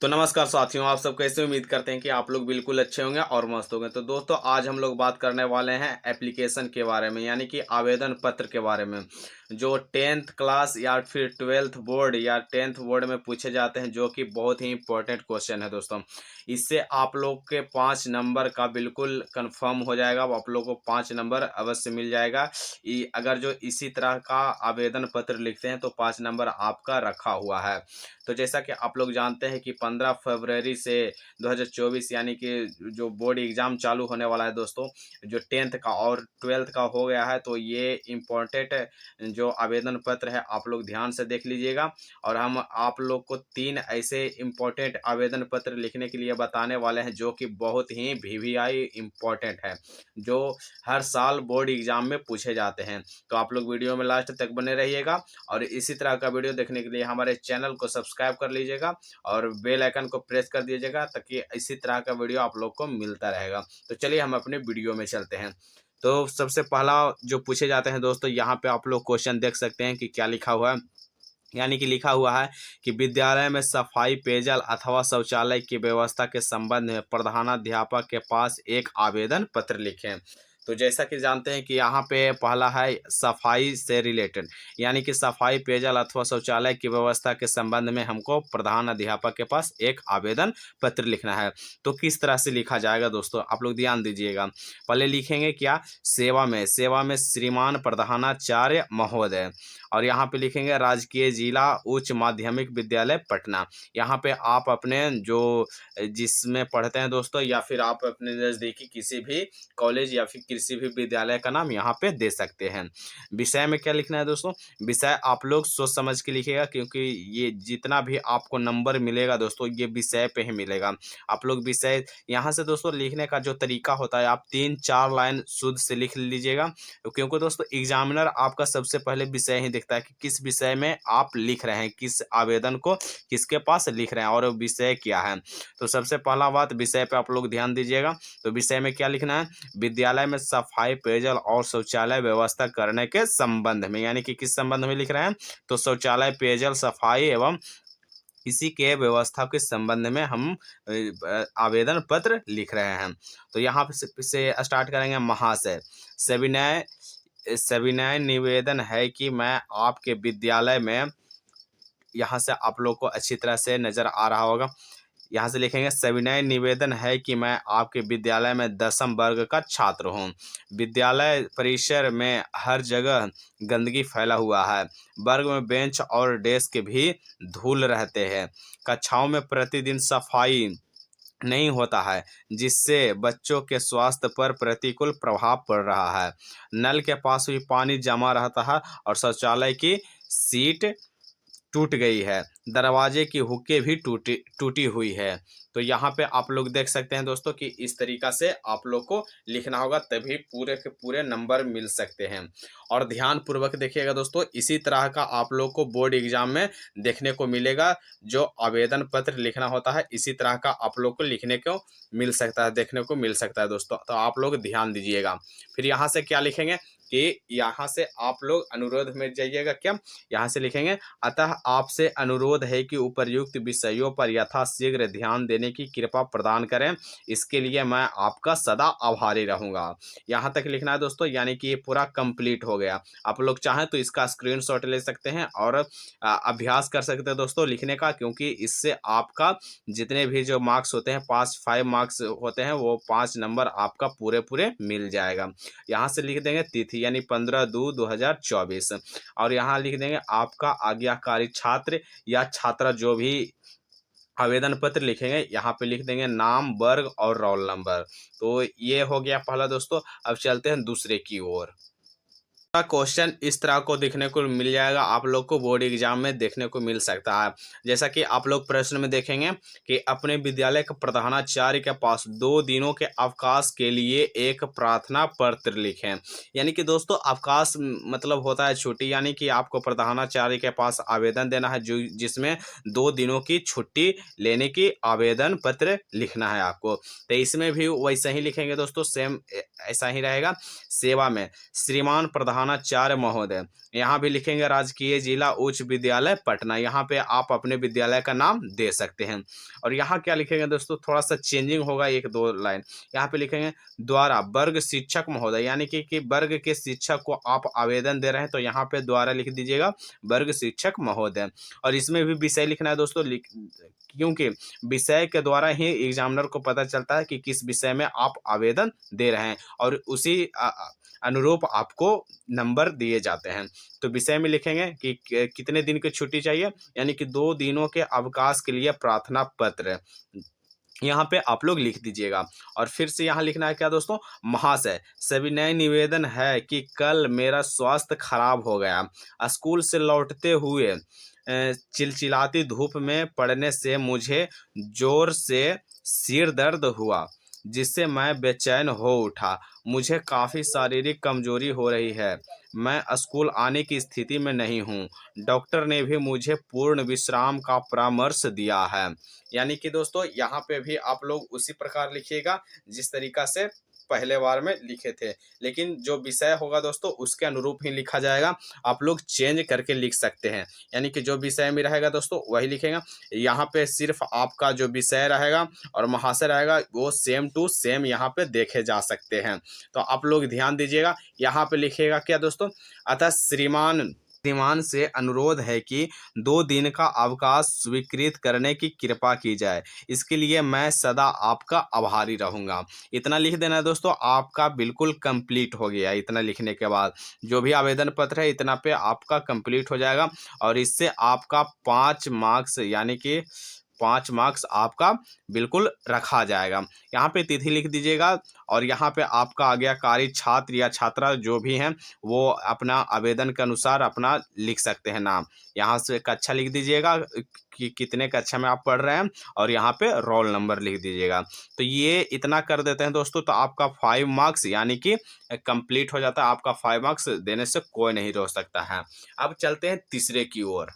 तो नमस्कार साथियों, आप सब कैसे? उम्मीद करते हैं कि आप लोग बिल्कुल अच्छे होंगे और मस्त होंगे। तो दोस्तों, आज हम लोग बात करने वाले हैं एप्लीकेशन के बारे में, यानी कि आवेदन पत्र के बारे में, जो 10th क्लास या फिर 12th बोर्ड या 10th बोर्ड में पूछे जाते हैं, जो कि बहुत ही इंपॉर्टेंट क्वेश्चन है दोस्तों। इससे आप लोग के 5 नंबर का बिल्कुल कंफर्म हो जाएगा, आप लोग को 5 नंबर अवश्य मिल जाएगा। अगर जो इसी तरह का आवेदन पत्र लिखते हैं तो 5 नंबर आपका रखा हुआ है। तो जैसा कि आप लोग जानते हैं कि 15 फरवरी से 2024 यानी कि जो बोर्ड एग्ज़ाम चालू होने वाला है दोस्तों, जो 10th का और 12th का हो गया है, तो ये इम्पोर्टेंट जो आवेदन पत्र है आप लोग ध्यान से देख लीजिएगा। और हम आप लोग को 3 ऐसे इम्पोर्टेंट आवेदन पत्र लिखने के लिए बताने वाले हैं, जो कि बहुत ही वीवीआई इम्पोर्टेंट है, जो हर साल बोर्ड एग्ज़ाम में पूछे जाते हैं। तो आप लोग वीडियो में लास्ट तक बने रहिएगा और इसी तरह का वीडियो देखने के लिए हमारे चैनल को सब्सक्राइब कर लीजिएगा और बेल आइकन को प्रेस कर दीजिएगा, ताकि इसी तरह का वीडियो आप लोग को मिलता रहेगा। तो चलिए हम अपने वीडियो में चलते हैं। तो सबसे पहला जो पूछे जाते हैं दोस्तों, यहाँ पे आप लोग क्वेश्चन देख सकते हैं कि क्या लिखा हुआ है। यानी कि लिखा हुआ है कि विद्यालय में सफाई, पेयजल अथवा शौचालय की व्यवस्था के संबंध में प्रधानाध्यापक के पास एक आवेदन पत्र लिखें। तो जैसा कि जानते हैं कि यहाँ पे पहला है सफाई से रिलेटेड, यानी कि सफाई, पेयजल अथवा शौचालय की व्यवस्था के संबंध में हमको प्रधान अध्यापक के पास एक आवेदन पत्र लिखना है। तो किस तरह से लिखा जाएगा दोस्तों, आप लोग ध्यान दीजिएगा। पहले लिखेंगे क्या, सेवा में श्रीमान प्रधानाचार्य महोदय, और यहाँ पे लिखेंगे राजकीय जिला उच्च माध्यमिक विद्यालय पटना। यहाँ पे आप अपने जो जिसमें पढ़ते हैं दोस्तों, या फिर आप अपने नज़दीकी किसी भी कॉलेज या फिर किसी भी विद्यालय का नाम यहाँ पे दे सकते हैं। विषय में क्या लिखना है दोस्तों, विषय आप लोग सोच समझ के लिखिएगा, क्योंकि ये जितना भी आपको नंबर मिलेगा दोस्तों, ये विषय पे ही मिलेगा। आप लोग विषय यहाँ से दोस्तों लिखने का जो तरीका होता है, आप 3-4 लाइन शुद्ध से लिख लीजिएगा, क्योंकि दोस्तों एग्जामिनर आपका सबसे पहले विषय ही देखता है कि किस विषय में आप लिख रहे हैं, किस आवेदन को किसके पास लिख रहे हैं और विषय क्या है। तो सबसे पहला बात, विषय पे आप लोग ध्यान दीजिएगा। तो विषय में क्या लिखना है, विद्यालय में सफाई, पेयजल और शौचालय व्यवस्था करने के संबंध में, यानी कि किस संबंध में लिख रहे हैं, तो शौचालय, पेयजल, सफाई एवं इसी के व्यवस्था के संबंध में हम आवेदन पत्र लिख रहे हैं। तो यहाँ से स्टार्ट करेंगे, महाशय, सविनय सविनय निवेदन है कि मैं आपके विद्यालय में, यहाँ से आप लोग को अच्छी तरह से नज़र आ रहा होगा, यहाँ से लिखेंगे सविनय निवेदन है कि मैं आपके विद्यालय में 10वीं वर्ग का छात्र हूँ। विद्यालय परिसर में हर जगह गंदगी फैला हुआ है। वर्ग में बेंच और डेस्क भी धूल रहते हैं। कक्षाओं में प्रतिदिन सफाई नहीं होता है, जिससे बच्चों के स्वास्थ्य पर प्रतिकूल प्रभाव पड़ रहा है। नल के पास भी पानी जमा रहता है और शौचालय की सीट टूट गई है। दरवाजे की हुकें भी टूटी टूटी हुई है। तो यहाँ पे आप लोग देख सकते हैं दोस्तों कि इस तरीक़ा से आप लोग को लिखना होगा, तभी पूरे के पूरे नंबर मिल सकते हैं। और ध्यानपूर्वक देखिएगा दोस्तों, इसी तरह का आप लोग को बोर्ड एग्ज़ाम में देखने को मिलेगा। जो आवेदन पत्र लिखना होता है, इसी तरह का आप लोग को लिखने को मिल सकता है, देखने को मिल सकता है दोस्तों। तो आप लोग ध्यान दीजिएगा। फिर यहाँ से क्या लिखेंगे कि यहाँ से आप लोग अनुरोध में जाइएगा, क्या यहाँ से लिखेंगे, अतः आपसे अनुरोध है कि उपर्युक्त विषयों पर यथाशीघ्र ध्यान देने की कृपा प्रदान करें। इसके लिए मैं आपका सदा आभारी रहूँगा। यहाँ तक लिखना है दोस्तों, यानी कि ये पूरा कंप्लीट हो गया। आप लोग चाहें तो इसका स्क्रीनशॉट ले सकते हैं और अभ्यास कर सकते हैं दोस्तों लिखने का, क्योंकि इससे आपका जितने भी जो मार्क्स होते हैं, 5 मार्क्स होते हैं, वो 5 नंबर आपका पूरे पूरे मिल जाएगा। यहाँ से लिख देंगे तिथि, यानी 15/2/2024, और यहाँ लिख देंगे आपका आज्ञाकारी छात्र या छात्रा, जो भी आवेदन पत्र लिखेंगे यहाँ पे लिख देंगे नाम, वर्ग और रोल नंबर। तो ये हो गया पहला दोस्तों। अब चलते हैं दूसरे की ओर। क्वेश्चन इस तरह को देखने को मिल जाएगा, आप लोग को बोर्ड एग्जाम में देखने को मिल सकता है। जैसा कि आप लोग प्रश्न में देखेंगे कि अपने विद्यालय के प्रधानाचार्य के पास 2 दिनों के अवकाश के लिए एक प्रार्थना पत्र लिखें। यानी कि दोस्तों अवकाश मतलब होता है छुट्टी, यानी कि आपको प्रधानाचार्य के पास आवेदन देना है, जो जिसमें 2 दिनों की छुट्टी लेने की आवेदन पत्र लिखना है आपको। तो इसमें भी वैसे ही लिखेंगे दोस्तों, सेम ऐसा ही रहेगा। सेवा में श्रीमान प्रधान प्रधानाचार्य महोदय। यहाँ भी लिखेंगे राजकीय जिला उच्च विद्यालय पटना। यहाँ पे आप अपने विद्यालय का नाम दे सकते हैं। और यहाँ क्या लिखेंगे दोस्तों, थोड़ा सा चेंजिंग होगा, एक दो लाइन यहाँ पे लिखेंगे द्वारा वर्ग शिक्षक महोदय, यानी कि वर्ग के शिक्षक को आप आवेदन दे रहे हैं तो यहाँ पे द्वारा लिख दीजिएगा वर्ग शिक्षक महोदय। और इसमें भी विषय लिखना है दोस्तों, क्योंकि विषय के द्वारा ही एग्जामिनर को पता चलता है कि किस विषय में आप आवेदन दे रहे हैं और उसी अनुरूप आपको नंबर दिए जाते हैं। तो विषय में लिखेंगे कि कितने दिन की छुट्टी चाहिए, यानी कि 2 दिनों के अवकाश के लिए प्रार्थना पत्र यहाँ पे आप लोग लिख दीजिएगा। और फिर से यहाँ लिखना है क्या दोस्तों, महाशय सविनय निवेदन है कि कल मेरा स्वास्थ्य खराब हो गया। स्कूल से लौटते हुए चिलचिलाती धूप में पड़ने से मुझे जोर से सिर दर्द हुआ, जिससे मैं बेचैन हो उठा। मुझे काफ़ी शारीरिक कमजोरी हो रही है। मैं स्कूल आने की स्थिति में नहीं हूँ। डॉक्टर ने भी मुझे पूर्ण विश्राम का परामर्श दिया है। यानी कि दोस्तों यहाँ पे भी आप लोग उसी प्रकार लिखिएगा जिस तरीका से पहले बार में लिखे थे, लेकिन जो विषय होगा दोस्तों उसके अनुरूप ही लिखा जाएगा। आप लोग चेंज करके लिख सकते हैं, यानी कि जो विषय में रहेगा दोस्तों वही लिखेगा। यहाँ पे सिर्फ आपका जो विषय रहेगा और महाशय रहेगा वो सेम टू सेम यहाँ पे देखे जा सकते हैं। तो आप लोग ध्यान दीजिएगा, यहाँ पे लिखिएगा क्या दोस्तों, अतः श्रीमान से अनुरोध है कि 2 दिन का अवकाश स्वीकृत करने की कृपा की जाए। इसके लिए मैं सदा आपका आभारी रहूँगा। इतना लिख देना है दोस्तों, आपका बिल्कुल कंप्लीट हो गया। इतना लिखने के बाद जो भी आवेदन पत्र है इतना पे आपका कंप्लीट हो जाएगा और इससे आपका 5 मार्क्स, यानी कि 5 मार्क्स आपका बिल्कुल रखा जाएगा। यहाँ पे तिथि लिख दीजिएगा और यहाँ पे आपका आज्ञाकारी छात्र या छात्रा जो भी हैं वो अपना आवेदन के अनुसार अपना लिख सकते हैं नाम। यहाँ से कक्षा लिख दीजिएगा कि कितने कक्षा में आप पढ़ रहे हैं और यहाँ पे रोल नंबर लिख दीजिएगा। तो ये इतना कर देते हैं दोस्तों, तो आपका 5 मार्क्स यानी कि कंप्लीट हो जाता है। आपका 5 मार्क्स देने से कोई नहीं रोक सकता है। अब चलते हैं तीसरे की ओर।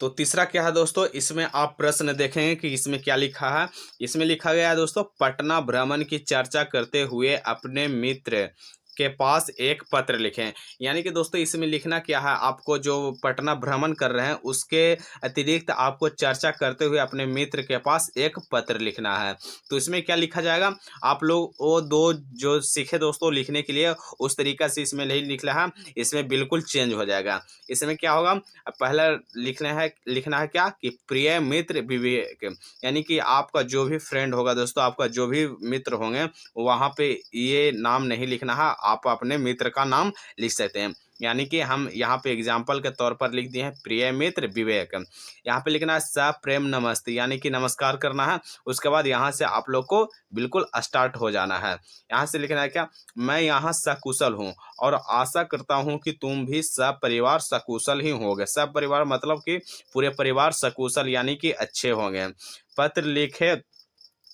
तो तीसरा क्या है दोस्तों, इसमें आप प्रश्न देखेंगे कि इसमें क्या लिखा है। इसमें लिखा गया है दोस्तों, पटना भ्रमण की चर्चा करते हुए अपने मित्र के पास एक पत्र लिखें। यानी कि दोस्तों इसमें लिखना क्या है, आपको जो पटना भ्रमण कर रहे हैं उसके अतिरिक्त आपको चर्चा करते हुए अपने मित्र के पास एक पत्र लिखना है। तो इसमें क्या लिखा जाएगा, आप लोग वो 2 जो सीखे दोस्तों लिखने के लिए उस तरीका से इसमें नहीं लिखना है, इसमें बिल्कुल चेंज हो जाएगा। इसमें क्या होगा, पहला लिखना है क्या कि प्रिय मित्र विवेक, यानी कि आपका जो भी फ्रेंड होगा दोस्तों, आपका जो भी मित्र होंगे वहाँ पे ये नाम नहीं लिखना है, आप अपने मित्र का नाम लिख सकते हैं। यानी कि हम यहाँ पे एग्जाम्पल के तौर पर लिख दिए हैं प्रिय मित्र विवेक। यहाँ पे लिखना है सप्रेम नमस्ते, यानी कि नमस्कार करना है। उसके बाद यहाँ से आप लोग को बिल्कुल स्टार्ट हो जाना है। यहाँ से लिखना है क्या, मैं यहाँ सकुशल हूँ और आशा करता हूँ कि तुम भी सब परिवार सकुशल ही होगे। सब परिवार मतलब कि पूरे परिवार सकुशल यानी कि अच्छे होंगे। पत्र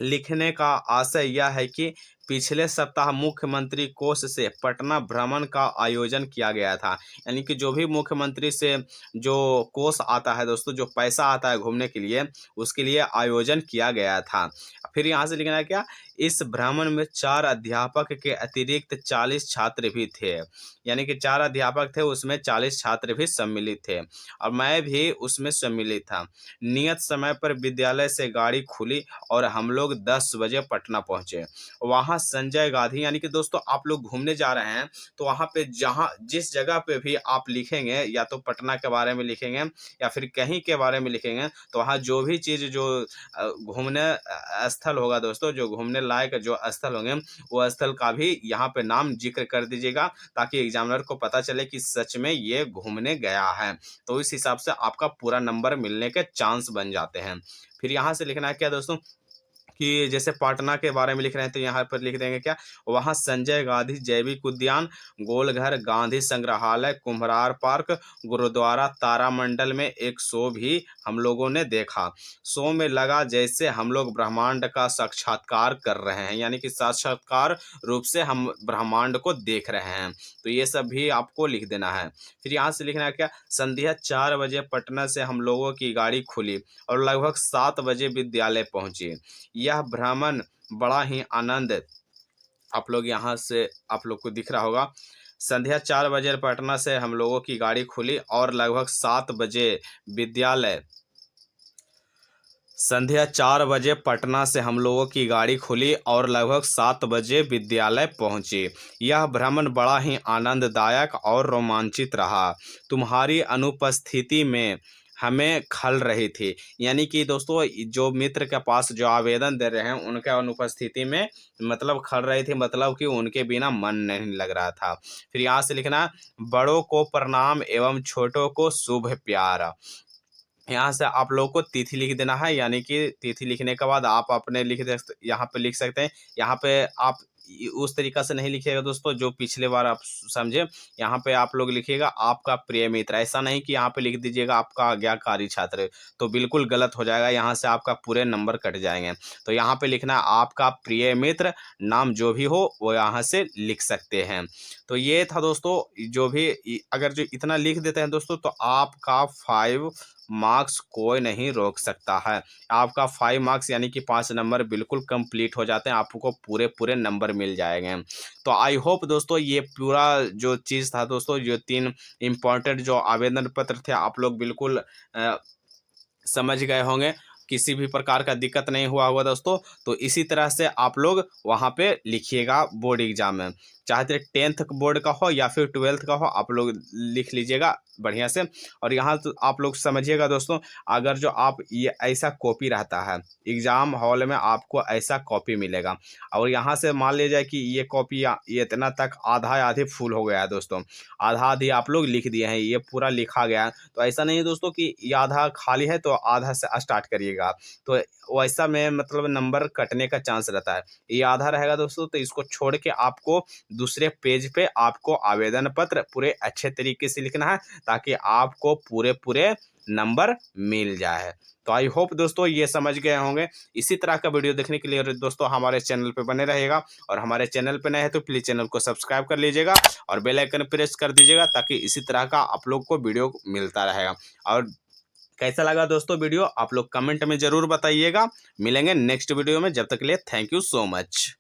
लिखने का आशय यह है कि पिछले सप्ताह मुख्यमंत्री कोष से पटना भ्रमण का आयोजन किया गया था। यानी कि जो भी मुख्यमंत्री से जो कोष आता है दोस्तों, जो पैसा आता है घूमने के लिए, उसके लिए आयोजन किया गया था। फिर यहाँ से लिखना है क्या, इस भ्रमण में 4 अध्यापक के अतिरिक्त 40 छात्र भी थे। यानी कि 4 अध्यापक थे, उसमें 40 छात्र भी सम्मिलित थे और मैं भी उसमें सम्मिलित था। नियत समय पर विद्यालय से गाड़ी खुली और हम लोग 10 बजे पटना पहुंचे। वहाँ संजय गांधी, यानी कि दोस्तों आप लोग घूमने जा रहे हैं तो वहाँ पे जहाँ जिस जगह पे भी आप लिखेंगे, या तो पटना के बारे में लिखेंगे या फिर कहीं के बारे में लिखेंगे, तो वहाँ जो भी चीज़ जो घूमने स्थल होगा दोस्तों, जो घूमने लायक जो स्थल होंगे वो स्थल का भी यहाँ पे नाम जिक्र कर दीजिएगा, ताकि एग्जामिनर को पता चले कि सच में ये घूमने गया है। तो इस हिसाब से आपका पूरा नंबर मिलने के चांस बन जाते हैं। फिर यहाँ से लिखना है क्या दोस्तों, कि जैसे पटना के बारे में लिख रहे हैं तो यहाँ पर लिख देंगे क्या, वहाँ संजय गांधी जैविक उद्यान, गोलघर, गांधी संग्रहालय, कुम्भरार पार्क, गुरुद्वारा तारामंडल में एक शो भी हम लोगों ने देखा। शो में लगा जैसे हम लोग ब्रह्मांड का साक्षात्कार कर रहे हैं, यानी कि साक्षात्कार रूप से हम ब्रह्मांड को देख रहे हैं। तो ये सब भी आपको लिख देना है। फिर यहाँ से लिखना है क्या, संध्या 4 बजे पटना से हम लोगों की गाड़ी खुली और लगभग 7 बजे विद्यालय पहुंची। यह भ्रमण बड़ा ही आप लोग यहाँ से आप लोग को दिख रहा होगा, संध्या 4 बजे पटना से हम लोगों की गाड़ी खुली और लगभग 7 बजे विद्यालय संध्या 4 बजे पटना से हम लोगों की गाड़ी खुली और लगभग 7 बजे विद्यालय पहुंची। यह भ्रमण बड़ा ही आनंददायक और रोमांचित रहा। तुम्हारी अनुपस्थिति में हमें खल रही थी। यानी कि दोस्तों जो मित्र के पास जो आवेदन दे रहे हैं उनके अनुपस्थिति में मतलब खल रही थी, मतलब कि उनके बिना मन नहीं लग रहा था। फिर यहाँ से लिखना, बड़ों को प्रणाम एवं छोटों को शुभ प्यार। यहाँ से आप लोगों को तिथि लिख देना है, यानी कि तिथि लिखने के बाद आप अपने यहाँ पे लिख सकते हैं। यहाँ पे आप उस तरीका से नहीं लिखिएगा दोस्तों जो पिछले बार आप समझे। यहाँ पे आप लोग लिखिएगा आपका प्रिय मित्र, ऐसा नहीं कि यहाँ पे लिख दीजिएगा आपका आज्ञाकारी छात्र, तो बिल्कुल गलत हो जाएगा। यहाँ से आपका पूरे नंबर कट जाएंगे। तो यहाँ पे लिखना आपका प्रिय मित्र, नाम जो भी हो वो यहाँ से लिख सकते हैं। तो ये था दोस्तों, जो भी अगर जो इतना लिख देते हैं दोस्तों तो आपका 5 मार्क्स कोई नहीं रोक सकता है। आपका 5 मार्क्स यानी कि 5 नंबर बिल्कुल कंप्लीट हो जाते हैं, आपको पूरे पूरे नंबर मिल जाएंगे। तो आई होप दोस्तों ये पूरा जो चीज़ था दोस्तों, जो 3 इम्पॉर्टेंट जो आवेदन पत्र थे आप लोग बिल्कुल समझ गए होंगे। किसी भी प्रकार का दिक्कत नहीं हुआ होगा दोस्तों। तो इसी तरह से आप लोग वहाँ पे लिखिएगा बोर्ड एग्जाम में, चाहे 10th बोर्ड का हो या फिर 12th का हो, आप लोग लिख लीजिएगा बढ़िया से। और यहाँ तो आप लोग समझिएगा दोस्तों, अगर जो आप ये ऐसा कॉपी रहता है एग्ज़ाम हॉल में, आपको ऐसा कॉपी मिलेगा। और यहाँ से मान लीजिए कि ये कॉपी ये इतना तक आधा आधे फुल हो गया है दोस्तों, आधा आधी आप लोग लिख दिए हैं, ये पूरा लिखा गया है। तो ऐसा नहीं है दोस्तों कि ये आधा खाली है तो आधा से स्टार्ट करिएगा, तो वैसा में मतलब नंबर कटने का चांस रहता है। ये आधा रहेगा दोस्तों, तो इसको छोड़ के आपको दूसरे पेज पे आपको आवेदन पत्र पूरे अच्छे तरीके से लिखना है, ताकि आपको पूरे पूरे नंबर मिल जाए। तो आई होप दोस्तों ये समझ गए होंगे। इसी तरह का वीडियो देखने के लिए दोस्तों हमारे चैनल पे बने रहेगा, और हमारे चैनल पे नए हैं तो प्लीज़ चैनल को सब्सक्राइब कर लीजिएगा और बेल आइकन प्रेस कर दीजिएगा, ताकि इसी तरह का आप लोग को वीडियो मिलता रहेगा। और कैसा लगा दोस्तों वीडियो, आप लोग कमेंट में ज़रूर बताइएगा। मिलेंगे नेक्स्ट वीडियो में, जब तक के लिए थैंक यू सो मच।